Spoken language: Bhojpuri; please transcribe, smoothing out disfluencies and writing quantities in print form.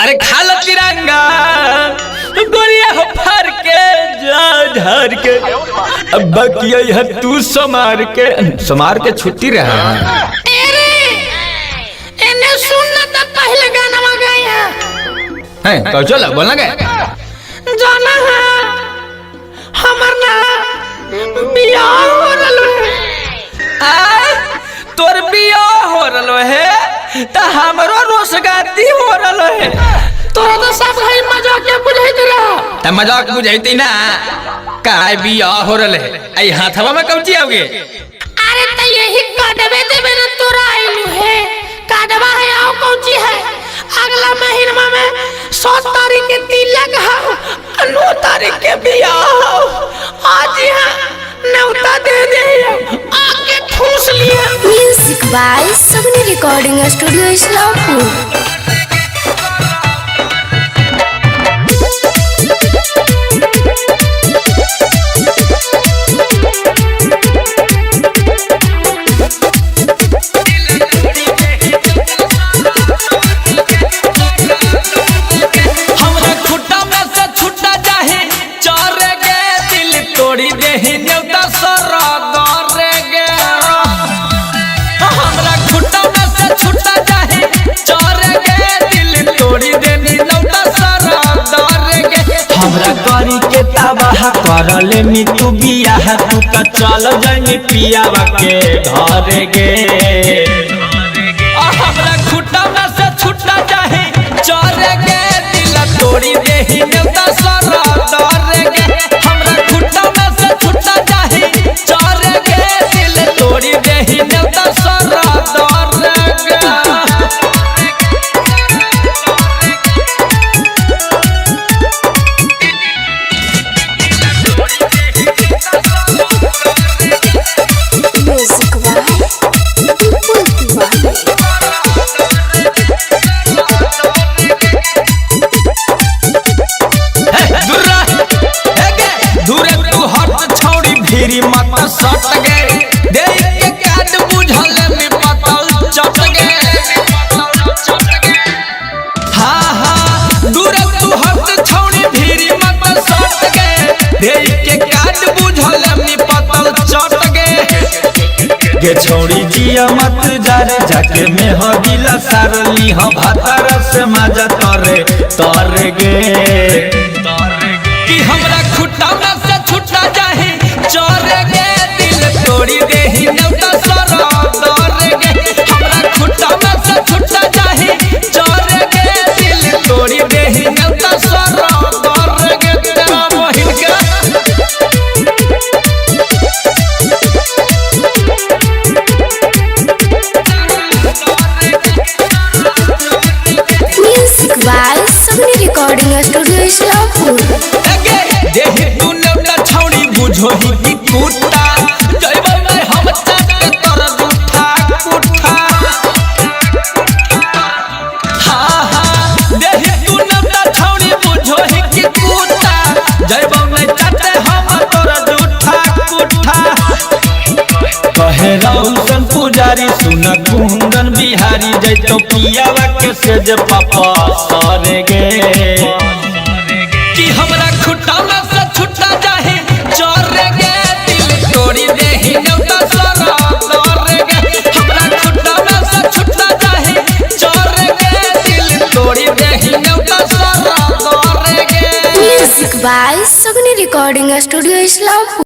अरे खाल तिरंगा गोरिया हो फर के जा धर के अब बकिया है तू समार के छुट्टी रहा एने सुनना तो पहले गाना गाया है तो चलो बोलना गया जाना है हमर ना बियाह हो रलो है तोर बियाह हो रलो है तो हमरो रोसगाती हो रलो है तोरा तो सब है मजाक बुझाइत रहा त मजाक बुझाइती ना काय बियाह हो रले आई हाथवा में कब जियाओगे अरे त यही काटबे देबे न तोरा आइलू है काटवा है आओ कौची है अगला महीना में 7 तारीख के तिलक है 9 तारीख के बियाह आज यहां नौता दे दे आके ठूस लिया। Music by Sagani recording studio Islampur. हमरा करी के तबाह करले मितू बियाह तू त चल जाई पियावा के घर गे हमरा खुटा में से छुटा जाही चल गे दिल तोड़ी देही नेता सरा डर गे हमरा खुटा में से छुटा जाही चल गे दिल तोड़ी देही नेता सरा डर गे फिरी मत सट गए देख के काट बुझल में पतल चट गए हां हां दूर तू हट छौड़ी फिरी मत सट गए देख के काट बुझल में पतल चट गए गे छौड़ी जिया मत जारे जाके में हदिला सारली ह भातार से मजा तरे गे कि हमरा खुटा में से छुटा जाही चोर गे दिल तोड़ी देही नेता सरा डर गे हमरा खुटा में से छुटा जाही चोर गे दिल तोड़ी देही नेता सरा डर गे तेरा बहिन के music by Sagani recording studio Islampur. गे देही तू नेता छौड़ी बुझो ही की कुत्ता जइबे में हम चाट के तोर गुठा कुठा हां हां देही तू नेता छौड़ी बुझो ही की कुत्ता जइबे में चाटे हम तोर गुठा कुठा कहे रौशन पुजारी सुन कुंदन बिहारी जइतो पियावा के सेज पापा सरे गे कि हमरा खुटा में से छुटा जाही चोर गे दिल तोड़ी देही नेता सरा डर गे हमरा खुटा में से छुटा जाही चोर गे दिल तोड़ी देही नेता सरा डर गे music by Sagani recording studio Islampur.